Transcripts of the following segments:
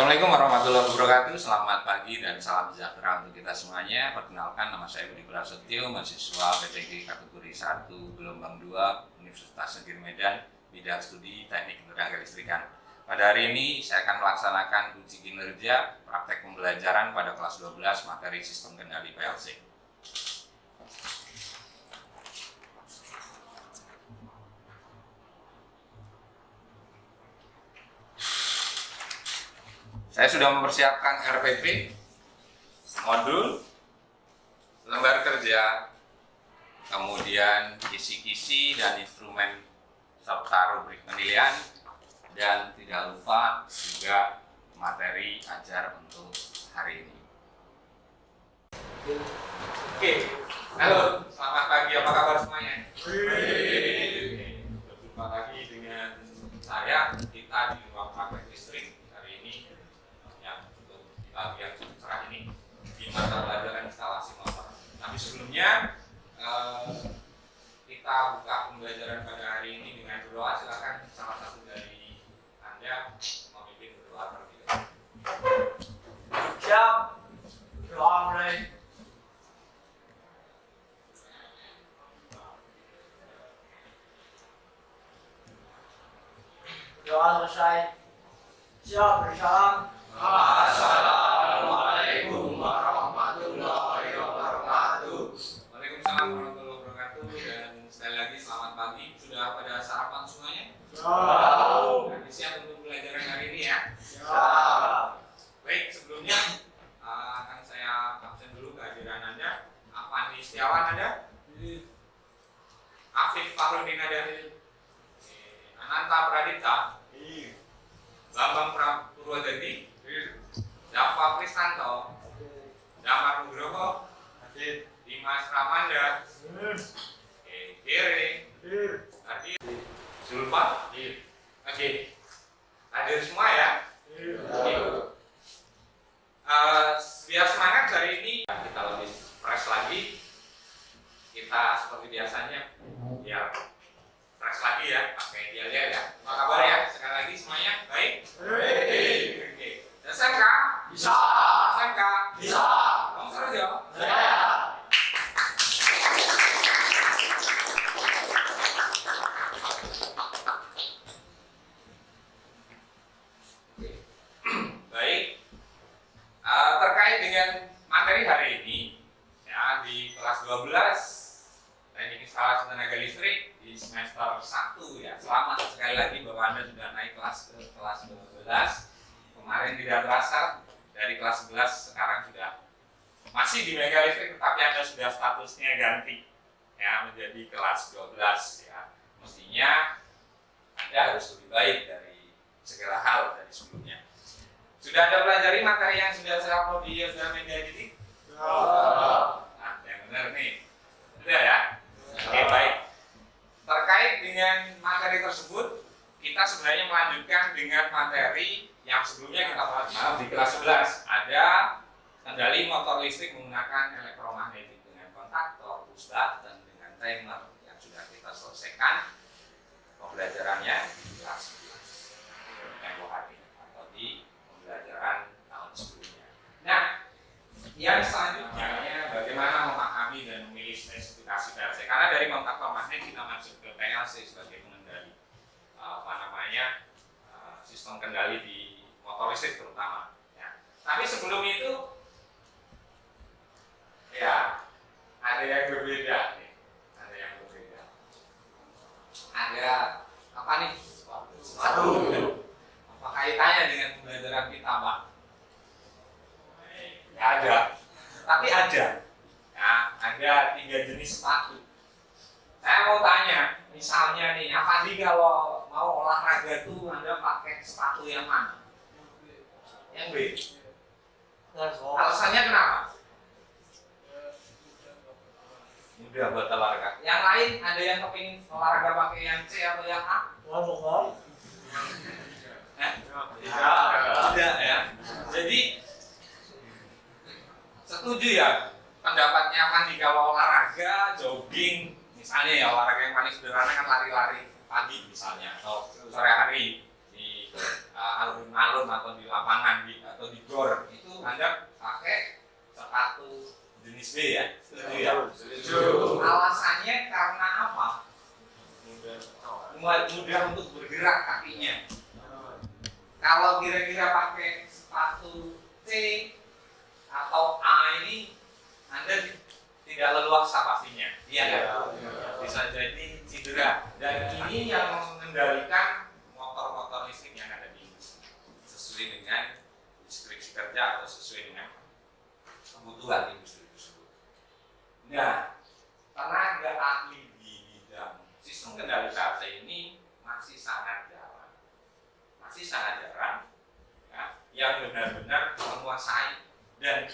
Assalamualaikum warahmatullahi wabarakatuh. Selamat pagi dan salam sejahtera untuk kita semuanya. Perkenalkan, nama saya Budi Prasetyo, mahasiswa PTG kategori 1 gelombang 2 Universitas Negeri Medan, bidang studi Teknik Tenaga Listrikan. Pada hari ini saya akan melaksanakan uji kinerja praktek pembelajaran pada kelas 12 materi sistem kendali PLC. Saya sudah mempersiapkan RPP, modul, lembar kerja, kemudian kisi-kisi dan instrumen serta rubrik penilaian, dan tidak lupa juga materi ajar untuk hari ini. Oke, halo, selamat pagi, apa kabar semuanya? Berjumpa lagi dengan saya, kita di ruang praktek listrik hari ini. Yang cerah ini di mata pelajaran instalasi motor. Tapi sebelumnya kita buka pembelajaran pada hari ini dengan berdoa. Silakan salah satu dari Anda memimpin berdoa terlebih dahulu. Siap, doa mulai. Doa selesai. Siap, bersalam. Assalamualaikum warahmatullahi wabarakatuh. Waalaikumsalam warahmatullahi wabarakatuh. Dan sekali lagi selamat pagi. Sudah pada sarapan semuanya? Nanti siap untuk pelajaran hari ini ya? Siap. Baik, sebelumnya akan saya absen dulu kehadiran Anda. Afandi Setiawan ada? Afif Fahrudin ada? Ananta Pradipta? Bambang Purwodadi? Dava Kristanto, Damar Nugroho, Dimas Ramanda, Gere, Adi, Zulfa, oke, hadir semua ya. Biar semangat hari ini kita lebih fresh lagi. Kita seperti biasanya, ya fresh lagi ya, pakai gel ya. Apa kabar ya? Sekali lagi semuanya baik? Oke. SMK? Bisa. SMK? Bisa. Kamu seru ya? Saya. Baik. Terkait dengan materi hari ini, ya di kelas 12 Teknik Instalasi Tenaga Listrik di semester 1 ya. Selamat sekali lagi bahwa Anda sudah naik kelas ke kelas 12. Kemarin tidak terasa dari kelas 11 sekarang sudah masih di Mega Listrik, tetapi Anda sudah statusnya ganti ya menjadi kelas 12 ya. Mestinya Anda harus lebih baik dari segala hal dari sebelumnya. Sudah Anda pelajari materi yang sudah saya upload di Media Didik? Nah, yang benar nih. Sudah ya? Oke, baik. Terkait dengan materi tersebut, kita sebenarnya melanjutkan dengan materi yang sebelumnya kita bahas di kelas 11. Ada kendali motor listrik menggunakan elektromagnetik dengan kontaktor, push button, dengan timer yang sudah kita selesaikan pembelajarannya di kelas 11 tempoh hari atau di pembelajaran tahun sebelumnya. Nah, yang selanjutnya bagaimana memahami dan memilih spesifikasi PLC. Karena dari kontaktor magnet kita masuk ke PLC sebagai pengendali sistem kendali di motor listrik terutama ya. Tapi sebelum itu ya ada yang berbeda nih. Ada apa nih? Sepatu. Apa kaitannya dengan pembelajaran kita, Pak? Ya ada. Tapi ada. Ya, ada 3 jenis sepatu. Saya mau tanya, misalnya nih, Afandi kalau mau olahraga tuh Anda pakai sepatu yang mana? Yang B. Alasannya kenapa? Mudah buat olahraga. Yang lain ada yang kepingin olahraga pakai yang C atau yang A? Tidak ya. Jadi setuju ya pendapatnya Afandi kalau olahraga, jogging. Misalnya ya olahraga yang paling sederhana kan lari-lari pagi misalnya atau sore hari di alun-alun atau di lapangan atau di gor itu Anda pakai sepatu jenis B ya? Setuju ya? Setuju. Alasannya karena apa? Mudah untuk bergerak kakinya. Kalau kira-kira pakai sepatu C atau A ini Anda tidak leluasa pastinya. Iya kan? Bisa jadi cedera. Dan ini yang mengendalikan motor-motor listrik yang ada di industri sesuai dengan instruksi kerja atau sesuai dengan kebutuhan industri tersebut. Nah, tenaga ahli di bidang sistem kendali PLC ini masih sangat jarang ya, yang benar-benar menguasai. Dan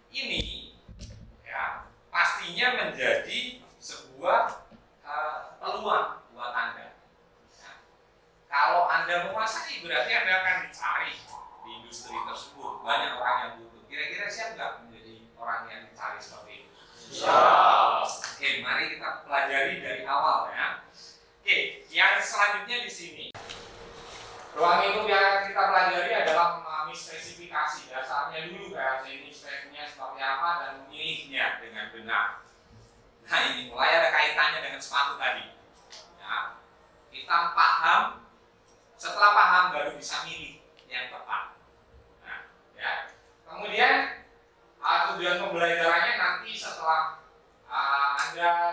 ini ya pastinya menjadi sebuah peluang buat Anda. Nah, kalau Anda menguasai berarti Anda akan dicari di industri tersebut. Banyak orang yang butuh. Kira-kira siap nggak menjadi orang yang dicari seperti itu? Siap. Oke, mari kita pelajari dari awal ya. Oke, yang selanjutnya di sini. Ruang lingkup yang kita pelajari adalah memahami spesifikasi dasarnya dulu PLC ini speknya seperti apa dan memilihnya dengan benar. Nah ini mulai ada kaitannya dengan sepatu tadi. Ya, kita paham, setelah paham baru bisa milih yang tepat. Nah, ya. Kemudian tujuan pembelajarannya nanti setelah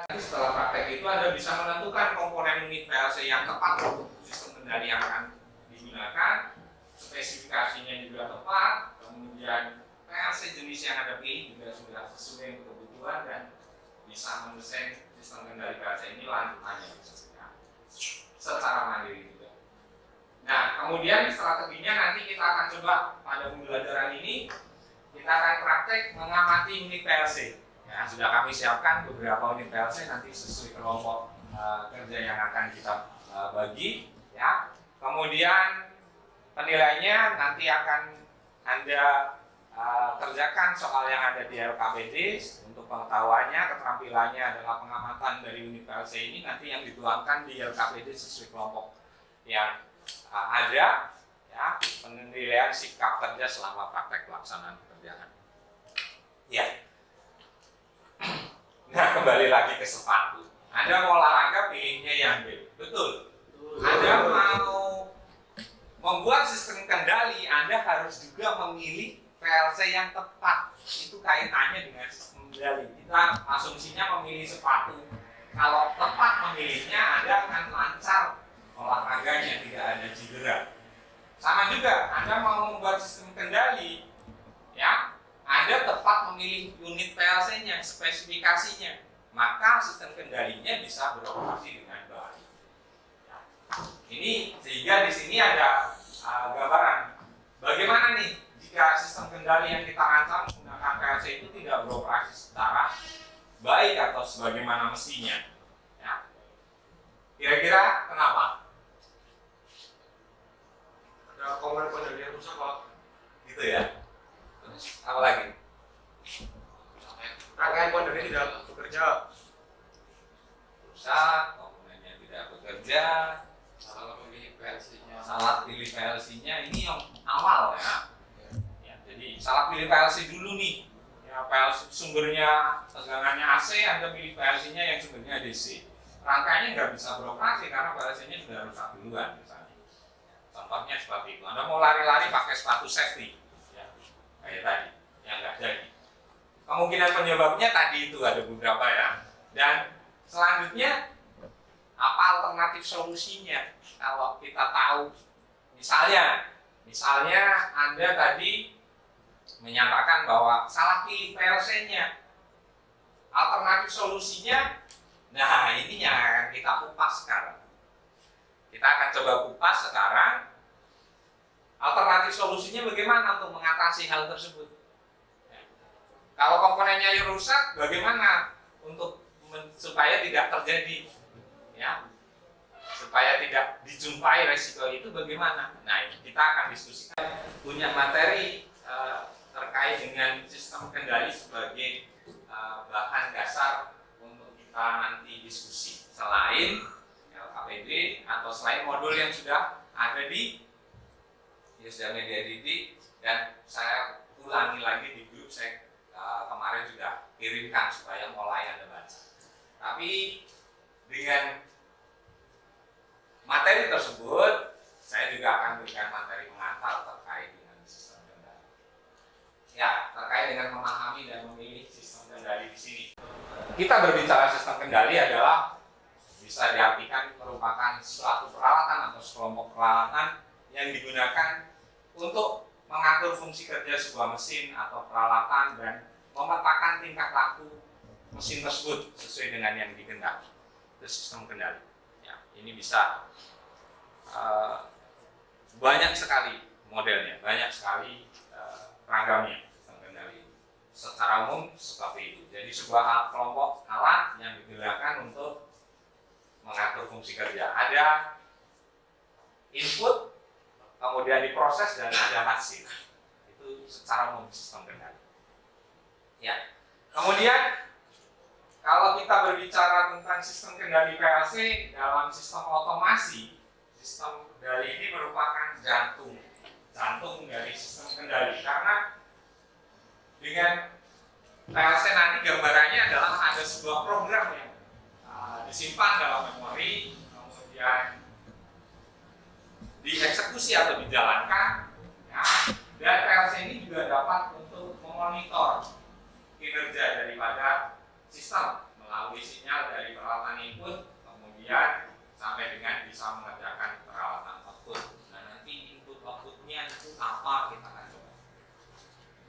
setelah praktek itu Anda bisa menentukan komponen unit PLC yang tepat untuk sistem kendali yang akan digunakan, spesifikasinya juga tepat, kemudian PLC jenis yang Anda pilih juga sudah sesuai dengan kebutuhan dan bisa mendesain sistem kendali PLC ini lanjutannya secara mandiri juga. Nah, kemudian strateginya nanti kita akan coba pada pembelajaran ini kita akan praktek mengamati unit PLC. Ya, sudah kami siapkan beberapa unit PLC nanti sesuai kelompok kerja yang akan kita bagi. Ya. Kemudian penilaiannya nanti akan Anda kerjakan soal yang ada di LKPD untuk pengetahuannya, keterampilannya adalah pengamatan dari unit PLC ini nanti yang dituangkan di LKPD sesuai kelompok yang ada, ya, penilaian sikap kerja selama praktek pelaksanaan pekerjaan. Ya. Nah, kembali lagi ke sepatu. Anda mau olahraga pilihnya yang B, betul. Anda mau membuat sistem kendali, Anda harus juga memilih PLC yang tepat. Itu kaitannya dengan sistem kendali. Kita asumsinya memilih sepatu. Kalau tepat memilihnya, Anda akan lancar olahraganya, tidak ada cedera. Sama juga, Anda mau membuat sistem kendali, ya, Anda tepat memilih unit PLC-nya, spesifikasinya, maka sistem kendalinya bisa beroperasi dengan baik. Ini sehingga di sini ada gambaran bagaimana nih jika sistem kendali yang kita rancang menggunakan PLC itu tidak beroperasi secara baik atau sebagaimana mestinya. Ya. Kira-kira kenapa? Ada komponen-komponen yang rusak Pak. Gitu ya. Terus apa lagi? Rangkaian komponen tidak bekerja. Rusak, komponennya tidak bekerja, Salah memilih PLC-nya. salah pilih PLC-nya, ini yang awal ya. Ya, jadi salah pilih PLC dulu nih. Ya, PLC sumbernya tegangannya AC, Anda pilih PLC-nya yang sumbernya DC. Rangkaiannya nggak bisa beroperasi karena PLC-nya sudah rusak duluan misalnya. Contohnya seperti itu. Anda mau lari-lari pakai sepatu safety, ya, kayak tadi, yang nggak jadi. Kemungkinan penyebabnya tadi itu ada beberapa ya. Dan selanjutnya apa alternatif solusinya? Kalau kita tahu, misalnya Anda tadi menyatakan bahwa salah pilih PLC-nya, alternatif solusinya, nah ini yang akan kita kupas sekarang. Kita akan coba kupas sekarang, alternatif solusinya bagaimana untuk mengatasi hal tersebut. Kalau komponennya yang rusak, bagaimana untuk supaya tidak terjadi, ya, supaya tidak dijumpai resiko itu bagaimana? Nah, ini kita akan diskusikan. Punya materi terkait dengan sistem kendali sebagai bahan dasar untuk kita nanti diskusi. Selain LKPD atau selain modul yang sudah ada di di sosial media didik, dan saya ulangi lagi di grup saya kemarin juga kirimkan supaya mulai Anda baca. Tapi dengan materi tersebut saya juga akan berikan materi pengantar terkait dengan sistem kendali. Ya, terkait dengan memahami dan memilih sistem kendali di sini. Kita berbicara sistem kendali adalah bisa diartikan merupakan suatu peralatan atau sekelompok peralatan yang digunakan untuk mengatur fungsi kerja sebuah mesin atau peralatan dan memetakan tingkah laku mesin tersebut sesuai dengan yang dikehendaki. Itu sistem kendali. Ya, ini bisa banyak sekali modelnya, banyak sekali ragamnya sistem kendali. Secara umum seperti itu. Jadi sebuah kelompok alat yang digunakan untuk mengatur fungsi kerja. Ada input, kemudian diproses dan ada hasil. Itu secara umum sistem kendali. Ya. Kemudian kalau kita berbicara tentang sistem kendali PLC dalam sistem otomasi, sistem kendali ini merupakan jantung dari sistem kendali, karena dengan PLC nanti gambarannya adalah ada sebuah program yang disimpan dalam memori, kemudian dieksekusi atau dijalankan, ya. Dan PLC ini juga dapat untuk memonitor kinerja daripada sistem melalui sinyal dari peralatan input, kemudian sampai dengan bisa mengerjakan peralatan output. Nah, nanti input outputnya itu apa, kita akan coba.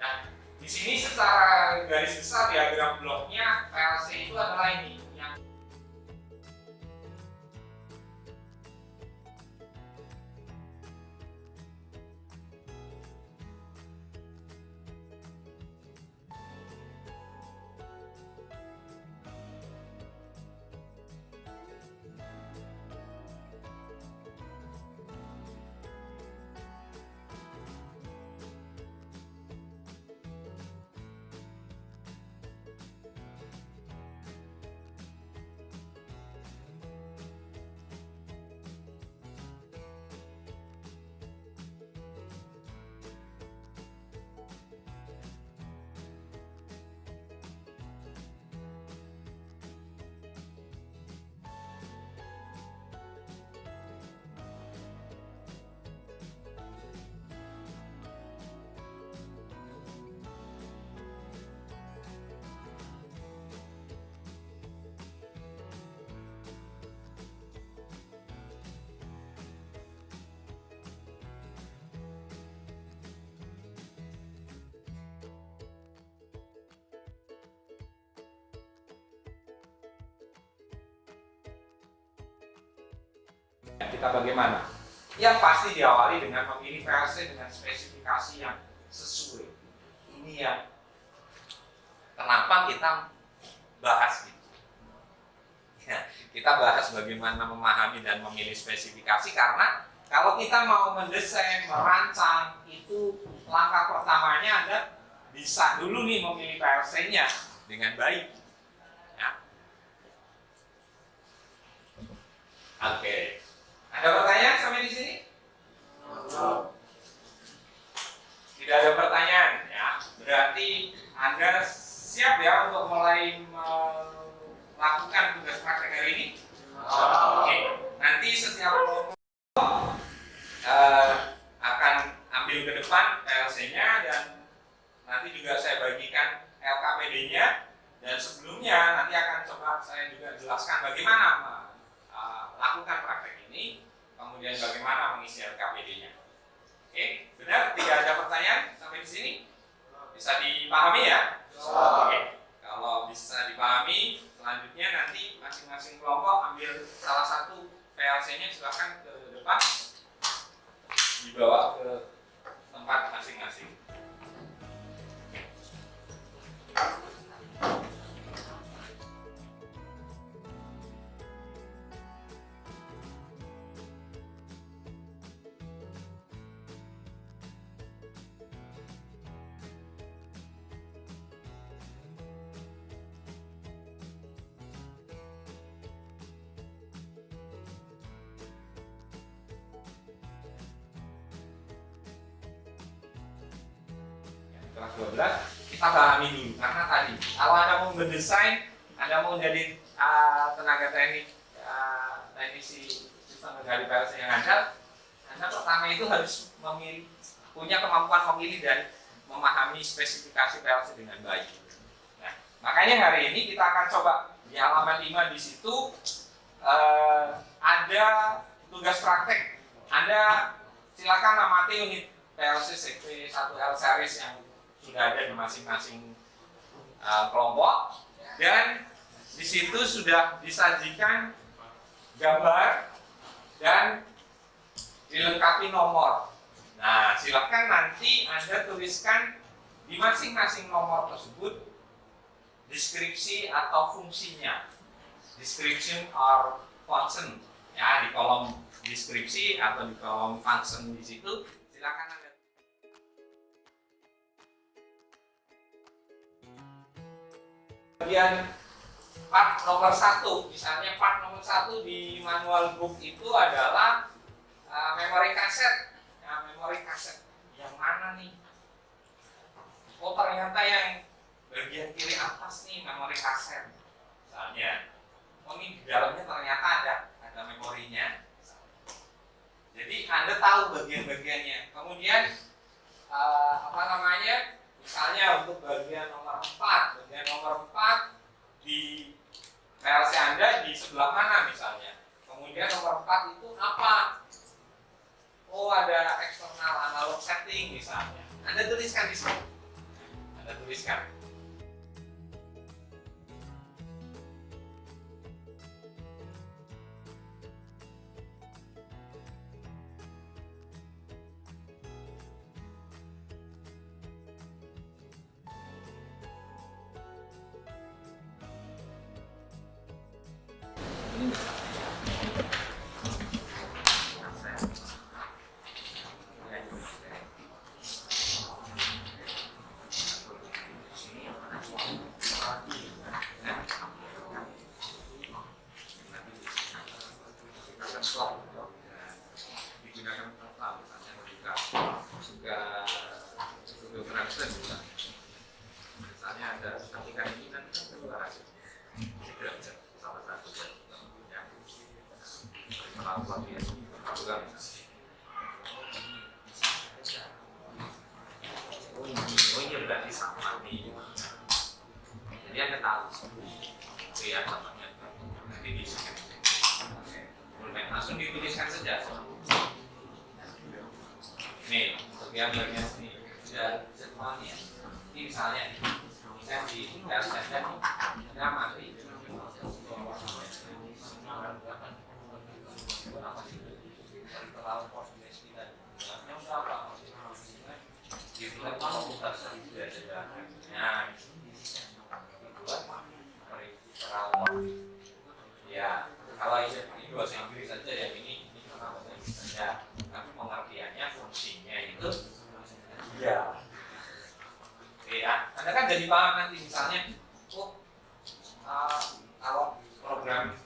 Nah, di sini secara garis besar diagram bloknya PLC itu adalah ini yang kita bagaimana? Ya pasti diawali dengan memilih PLC dengan spesifikasi yang sesuai. Ini yang kenapa kita bahas ini. Ya, kita bahas bagaimana memahami dan memilih spesifikasi, karena kalau kita mau mendesain, merancang, itu langkah pertamanya Anda bisa dulu nih memilih PLC-nya dengan baik. Ya. Oke. Ada pertanyaan sampai di sini? Tidak ada pertanyaan, ya. Berarti Anda siap ya untuk mulai melakukan tugas praktek hari ini? Oke. Nanti setiap kelompok akan ambil ke depan PLC-nya, dan nanti juga saya bagikan LKPD-nya, dan sebelumnya nanti akan coba saya juga jelaskan bagaimana lakukan praktek ini, kemudian bagaimana mengisi LKPD-nya. Oke, benar? Tidak ada pertanyaan sampai di sini? Bisa dipahami ya? Oke, kalau bisa dipahami, selanjutnya nanti masing-masing kelompok ambil salah satu PLC-nya, silakan ke depan, dibawa ke tempat masing-masing. kelas 12 kita pahami dulu, karena tadi kalau Anda mau mendesain, Anda mau jadi tenaga teknik teknisi sistem menggali PLC yang andal, Anda pertama itu harus punya kemampuan memilih dan memahami spesifikasi PLC dengan baik. Nah, makanya hari ini kita akan coba di halaman 5 di situ ada tugas praktek. Anda silakan amati unit PLC CP1L series yang sudah ada di masing-masing kelompok, dan di situ sudah disajikan gambar dan dilengkapi nomor. Nah, silakan nanti Anda tuliskan di masing-masing nomor tersebut deskripsi atau fungsinya. Description or function. Ya, di kolom deskripsi atau di kolom function di situ silakan Anda. Kemudian part nomor 1, misalnya part nomor 1 di manual book itu adalah memori kaset. Nah, memori kaset yang mana nih? Oh, ternyata yang bagian kiri atas nih memori kaset. Misalnya, oh ini di dalamnya ternyata ada memorinya. Jadi Anda tahu bagian-bagiannya. Kemudian misalnya untuk bagian nomor 4, di PLC Anda di sebelah mana misalnya. Kemudian nomor 4 itu apa? Oh, ada eksternal analog setting misalnya. Anda tuliskan di sini. Anda tuliskan. Digunakan apa misalnya juga misalnya ada ketika ini kan keluar derajat salah satu ya melakukan juga oh iya berarti sama nih, jadi Anda tahu ya namanya nanti di sini langsung dituliskan saja. Nih, untuk yang bagian sini sudah semuanya. Ini misalnya saya di LCD sudah mati. Ya, kalau ini bahasa Inggris saja, yang ini bahasa Inggris saja. Tapi pengertiannya, fungsinya itu ya. Oke ya, Anda kan jadi paham nanti misalnya, kalau program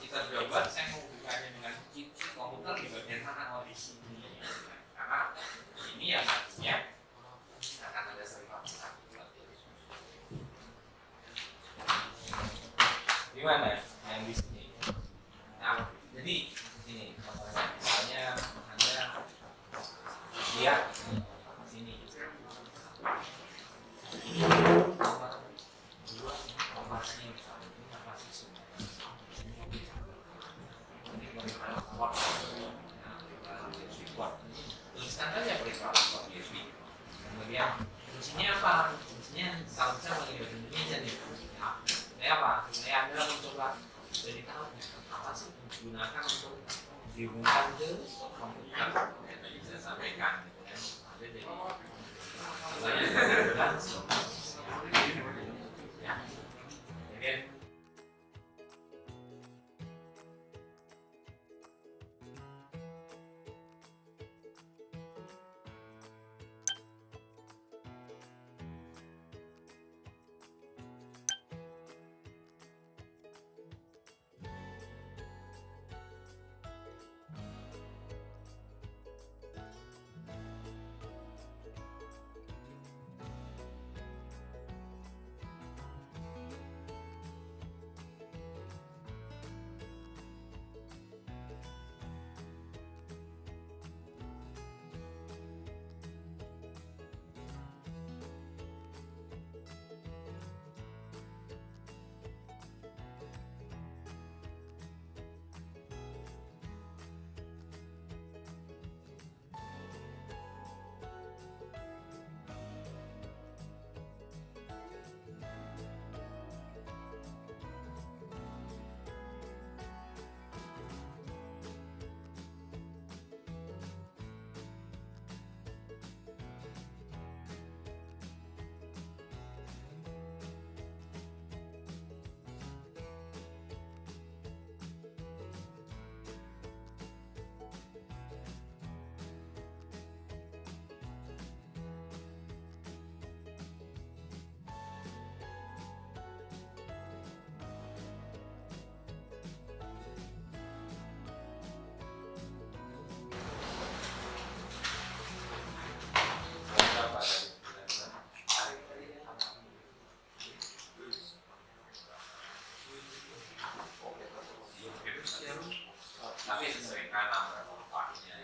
kita sudah buat, saya mau bukannya dengan chip komputer di bagian mana? Oh, di sini. Karena ini yang nantinya akan ada server. Di mana? Yang di sini. Nah, jadi ini misalnya Anda lihat sini. Ini nomor 2, nomor ini misalnya ini masih semua. Ini port. Tuliskan saja periksa port USB. Kemudian fungsinya apa? Fungsinya kalau bisa pakai bahasa Indonesia nih. Ini apa? Ini Anda mencoba jadi tahu apa sih digunakan untuk dihubungkan ke komputer yang tadi saya sampaikan. Ada jadi ya. Kemudian tapi sering kanan atau paknya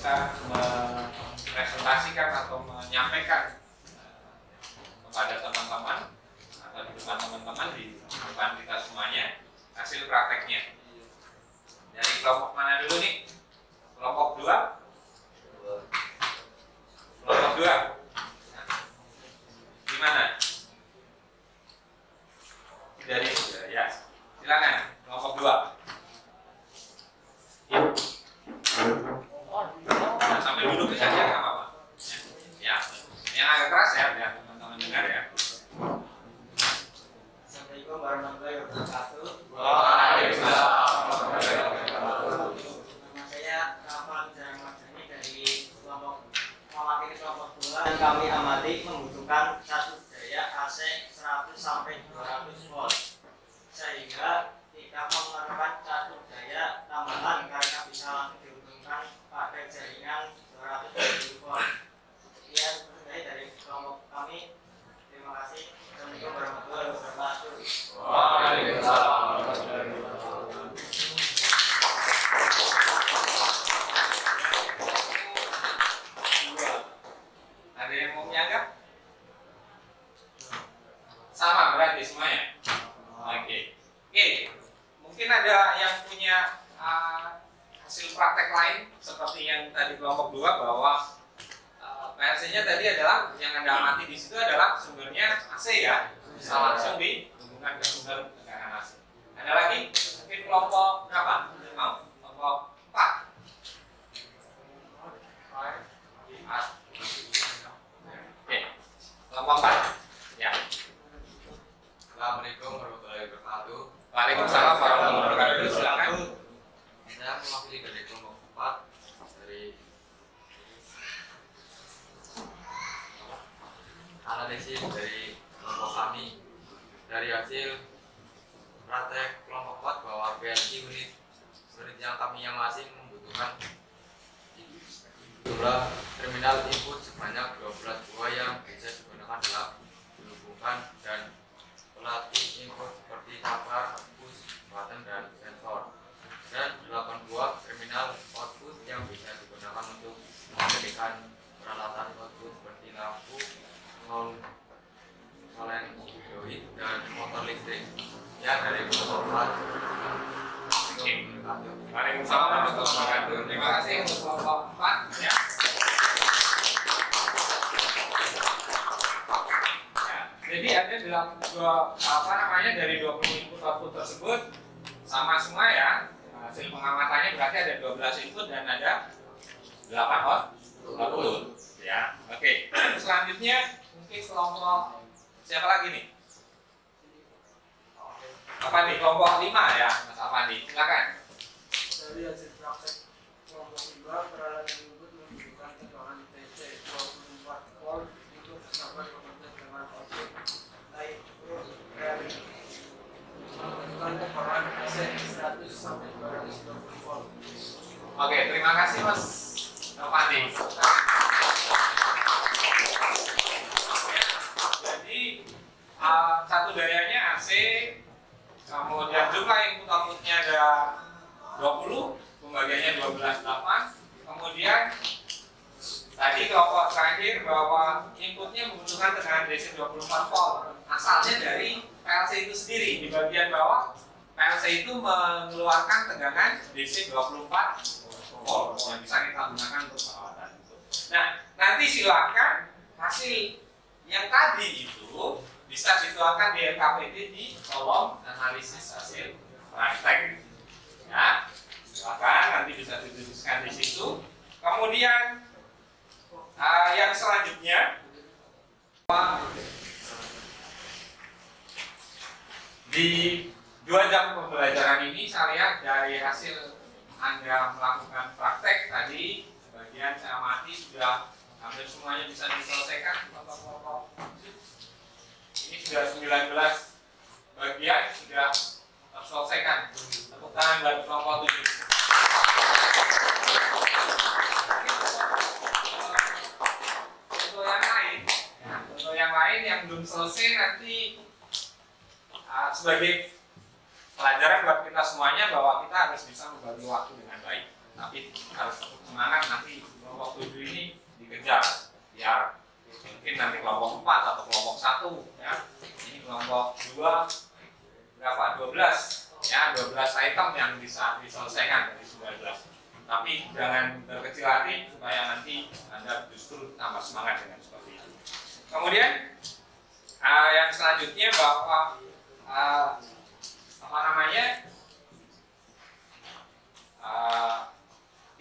bisa mempresentasikan atau menyampaikan kepada teman-teman atau di depan teman-teman di depan kita semuanya hasil prakteknya. Dari kelompok mana dulu nih? Kelompok 2? Kelompok 2? Gimana? Dari ya, silakan kelompok 2. Sambil duduk saja nggak apa-apa. Ya, yang agak keras ya, biar teman-teman dengar ya. Assalamualaikum warahmatullahi wabarakatuh. Waalaikumsalam. Nama saya Rafael Jarang Marjani dari kelompok mewakili kelompok 2. Dan kami amati membutuhkan satu daya AC 100 sampai 200 volt, sehingga tidak memerlukan satu daya tambahan karena bisa langsung dihubungkan pakai jaringan 220 volt. Sekian dari kelompok kami. Terima kasih. Assalamualaikum warahmatullahi wabarakatuh. Waalaikumsalam. Ada yang mau menyanggah? Sama berarti semuanya. Oke. Mungkin ada yang punya hasil praktek lain seperti yang tadi kelompok 2 bahwa PLC-nya tadi adalah yang Anda amati di situ adalah sumbernya AC ya, bisa langsung dihubungkan ke sumber tekanan AC. Ada lagi? Mungkin kelompok berapa? Mau? Kelompok 4. Oke, kelompok 4. Ya. Assalamualaikum warahmatullahi wabarakatuh. Waalaikumsalam warahmatullahi wabarakatuh. Silakan. Saya mewakili dari kelompok 4 dari analisis dari kelompok kami dari hasil praktek kelompok 4 bahwa PLC unit yang kami yang masing membutuhkan jumlah terminal input sebanyak 12 buah yang bisa digunakan dalam dihubungkan dan pelatih input seperti tabar, push, button, dan sensor, dan 8 buah terminal output yang bisa digunakan untuk memberikan peralatan output seperti lampu, solenoid, dan motor listrik. Ya, dari kelompok 4. Waalaikumsalam warahmatullahi wabarakatuh. Terima kasih untuk kelompok 4 ya. Jadi ada dalam dari 20 input output tersebut sama semua ya. Hasil pengamatannya berarti ada 12 input dan ada 8 40 ya. Oke. Selanjutnya mungkin kelompok siapa lagi nih? Apa nih? Kelompok 5 ya, Mas Afandi. Silakan. Dari hasil praktek kelompok 5, peralatan input menunjukkan tegangan DC 24 volt untuk dapat bekerja dengan output naik rally. Menunjukkan tegangan DC 100 sampai 220 volt. Oke, terima kasih Mas Afandi. Jadi satu dayanya AC, kemudian jumlah input outputnya ada 20, pembagiannya 12/8. Kemudian tadi kelompok terakhir bahwa inputnya membutuhkan tegangan DC 24 volt. Asalnya dari PLC itu sendiri. Di bagian bawah PLC itu mengeluarkan tegangan DC 24 volt yang bisa kita gunakan untuk perawatan itu. Nah, nanti silakan hasil yang tadi itu bisa dituangkan di LKPD di kolom analisis hasil praktek. Ya, silakan nanti bisa dituliskan di situ. Kemudian yang selanjutnya di 2 jam pembelajaran ini saya lihat dari hasil Anda melakukan praktek tadi, sebagian saya amati sudah hampir semuanya bisa diselesaikan kelompok-kelompok. Ini sudah 19 bagian sudah terselesaikan. Tepuk tangan buat kelompok 7. Untuk yang lain yang belum selesai nanti sebagai pelajaran buat kita semuanya bahwa kita harus bisa membagi waktu dengan baik. Tapi harus tetap semangat nanti kelompok 7 ini dikejar biar mungkin nanti kelompok 4 atau kelompok 1 ya. Ini kelompok 2 berapa? 12 ya, 12 item yang bisa diselesaikan dari 19. Tapi jangan berkecil hati supaya nanti Anda justru tambah semangat dengan seperti itu. Kemudian yang selanjutnya bahwa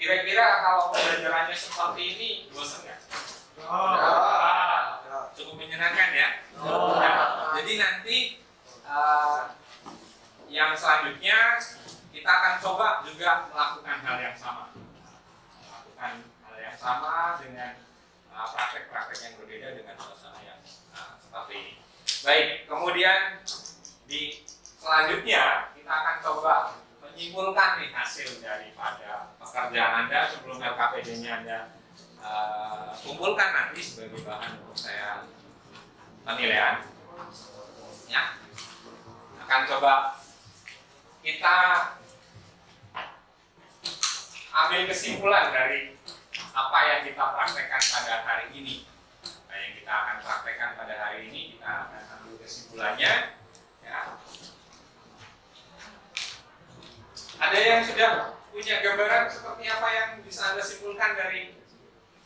kira-kira kalau pembelajarannya seperti ini bosan nggak? Cukup menyenangkan ya. Nah, jadi nanti yang selanjutnya kita akan coba juga melakukan hal yang sama. Dengan praktek-praktek yang berbeda dengan suasana yang seperti ini. Baik, kemudian di selanjutnya kita akan coba menyimpulkan nih hasil daripada pekerjaan Anda sebelum LKPD-nya Anda kumpulkan nanti sebagai bahan untuk saya penilaian. Ya, akan coba kita ambil kesimpulan dari apa yang kita praktekkan pada hari ini. Nah, yang kita akan praktekkan pada hari ini kita akan ambil kesimpulannya. Ya. Ada yang sudah punya gambaran seperti apa yang bisa Anda simpulkan dari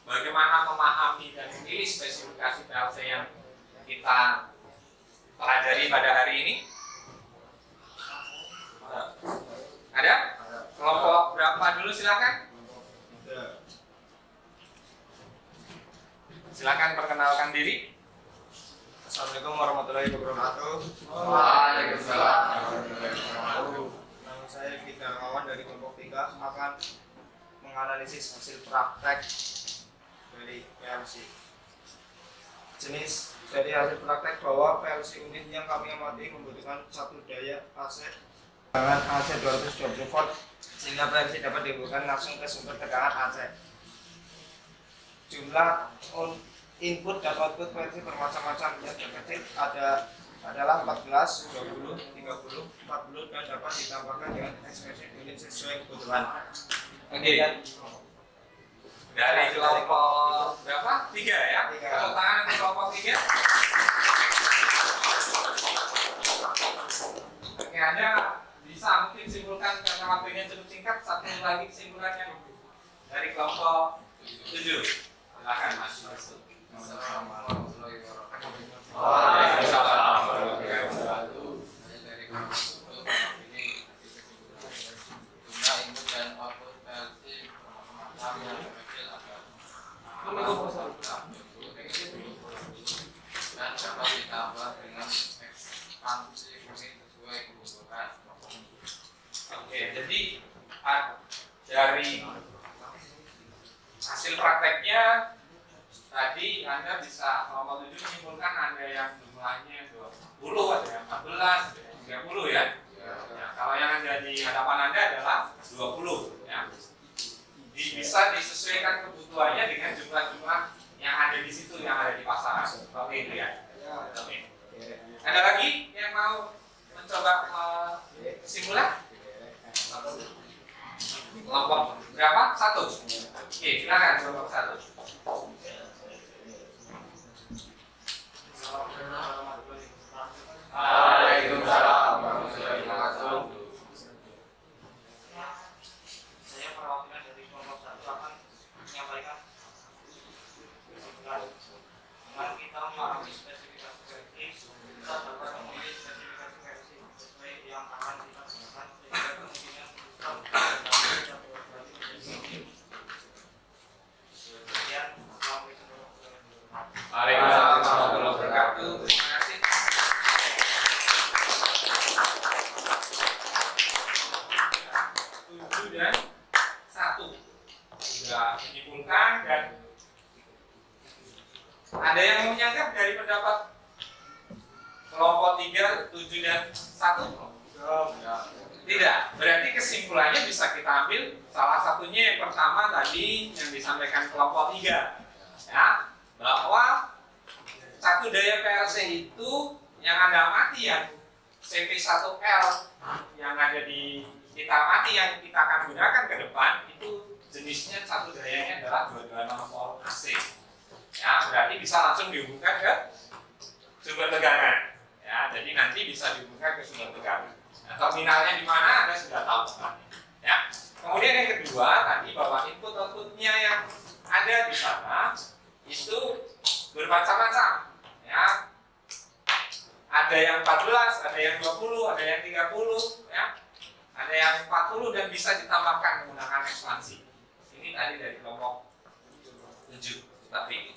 bagaimana memahami dan memilih spesifikasi PLC yang kita pelajari pada hari ini? Ada? Kelompok berapa dulu silakan? Silakan perkenalkan diri. Assalamualaikum warahmatullahi wabarakatuh. Waalaikumsalam. Nama saya Gita Mawan dari kelompok 3 akan menganalisis hasil praktek dari PLC. Jenis dari hasil praktek bahwa PLC unit yang kami amati membutuhkan satu daya AC tegangan AC 220 volt sehingga PLC dapat dihubungkan langsung ke sumber tegangan AC. Jumlah input dan output PLC bermacam-macam yang terkecil adalah 14, 20, 30, 40 dan dapat ditambahkan dengan ekspresi unit sesuai kebutuhan. Oke. Dari kelompok berapa? 3 ya? 3. Tepuk tangan untuk kelompok 3. Oke, Anda bisa mungkin simpulkan karena waktunya cukup singkat. Satu lagi kesimpulannya dari kelompok 7. Silakan Mas. Assalamualaikum warahmatullahi wabarakatuh. Waalaikumsalam warahmatullahi wabarakatuh. Dari kampus itu ini jumlah input dan output PLC yang kecil ada dan dapat ditambah dengan ekspansi unit sesuai kebutuhan. Oke, jadi dari hasil prakteknya tadi Anda bisa kelompok 7 menyimpulkan ada yang jumlahnya 20, ada yang 14, ada yang 30 ya. Ya, kalau yang ada di hadapan Anda adalah 20 ya. Bisa disesuaikan kebutuhannya dengan jumlah-jumlah yang ada di situ, yang ada di pasaran. Oke itu ya. Oke. Ada lagi yang mau mencoba kesimpulan? Kelompok berapa? 1. Oke, silakan kelompok 1. Waalaikumsalam warahmatullahi wabarakatuh. Saya perwakilan dari kelompok 1 akan menyampaikan kesimpulan. Dengan kita memahami spesifikasi versi, kita dapat memilih spesifikasi versi sesuai yang akan kita gunakan sehingga kemungkinan sistem tidak berganti. Sekian, assalamualaikum warahmatullahi wabarakatuh. Waalaikumsalam warahmatullahi wabarakatuh. Terima kasih. Tujuh dan 1 sudah menyimpulkan, dan ada yang mau menyanggah dari pendapat kelompok 3, 7 dan 1? Tidak. Berarti kesimpulannya bisa kita ambil salah satunya yang pertama tadi yang disampaikan kelompok 3 ya, bahwa satu daya PLC itu yang Anda amati yang CP1L yang ada di kita amati yang kita akan gunakan ke depan itu jenisnya satu dayanya adalah 226 volt AC ya, berarti bisa langsung dihubungkan ke sumber tegangan ya, jadi nanti bisa dihubungkan ke sumber tegangan. Nah, terminalnya di mana Anda sudah tahu ya. Kemudian yang kedua tadi bahwa input outputnya yang ada di sana itu bermacam-macam ya, ada yang 14, ada yang 20, ada yang 30 ya, ada yang 40 dan bisa ditambahkan menggunakan ekspansi. Ini tadi dari kelompok 7 seperti itu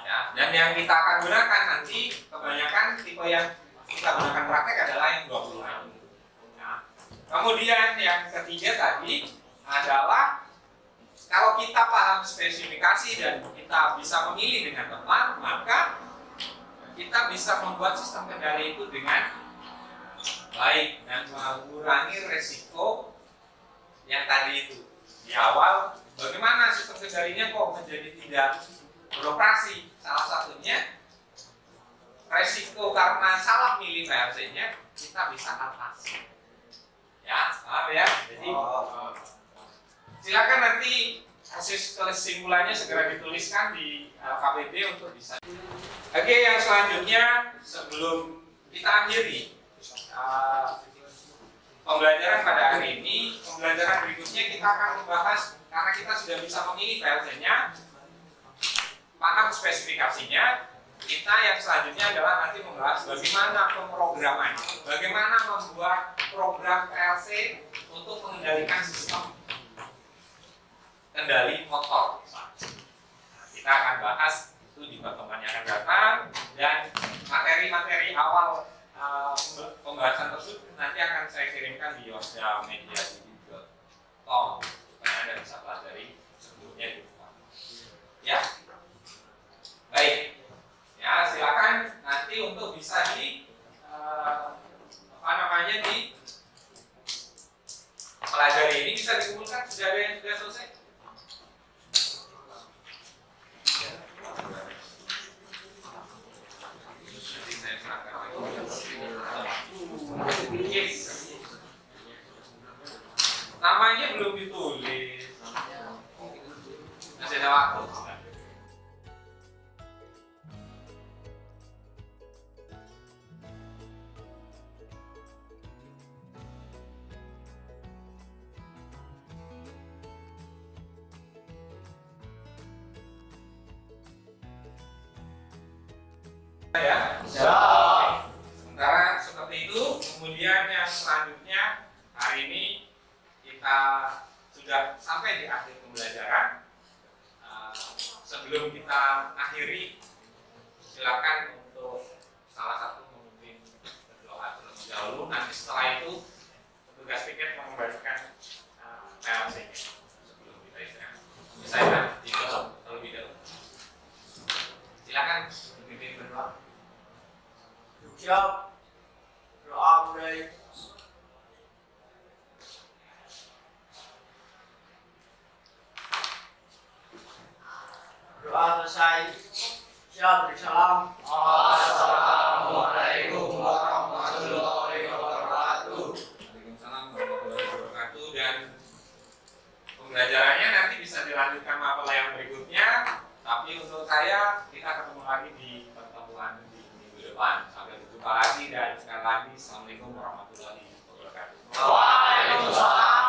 ya. Dan yang kita akan gunakan nanti kebanyakan tipe yang kita gunakan praktek adalah yang 20 ya. Kemudian yang ketiga tadi adalah kalau kita paham spesifikasi dan kita bisa memilih dengan tepat, maka kita bisa membuat sistem kendali itu dengan baik dan mengurangi resiko yang tadi itu di awal. Bagaimana sistem kendalinya kok menjadi tidak beroperasi? Salah satunya resiko karena salah milih PLC-nya kita bisa atasi. Ya, paham ya? Jadi silakan nanti hasil kesimpulannya segera dituliskan di KPB untuk bisa. Oke, yang selanjutnya sebelum kita akhiri pembelajaran pada hari ini, pembelajaran berikutnya kita akan membahas karena kita sudah bisa memilih PLC-nya, paham spesifikasinya. Kita yang selanjutnya adalah nanti membahas bagaimana pemrograman, bagaimana membuat program PLC untuk mengendalikan sistem kendali motor. Kita akan bahas itu di pertemuan yang akan datang, dan materi-materi awal pembahasan tersebut nanti akan saya kirimkan di Yosda Media Digital.com supaya Anda bisa pelajari sebelumnya di rumah. Ya, baik. Ya, silakan nanti untuk bisa di di pelajari ini bisa dikumpulkan. Sudah ada yang sudah selesai? Namanya belum ditulis. Masih ada waktu. Ya. Sementara seperti itu, kemudian yang selanjutnya hari ini kita sudah sampai di akhir pembelajaran. sebelum kita akhiri, silakan untuk salah satu memimpin berdoa terlebih dahulu. Nanti setelah itu tugas tiket membacakan PLC-nya sebelum kita istirahat. Saya ditutup terlebih dahulu. Silakan memimpin berdoa. Siap. Doa mulai. Doa selesai. Siap, beri salam. Assalamualaikum warahmatullahi wabarakatuh. Waalaikumsalam warahmatullahi wabarakatuh. Dan pembelajarannya nanti bisa dilanjutkan mapel yang berikutnya. Tapi untuk saya, kita ketemu lagi di pertemuan di minggu depan. Sampai jumpa lagi dan sekali lagi, Assalamualaikum warahmatullahi wabarakatuh. Waalaikumsalam.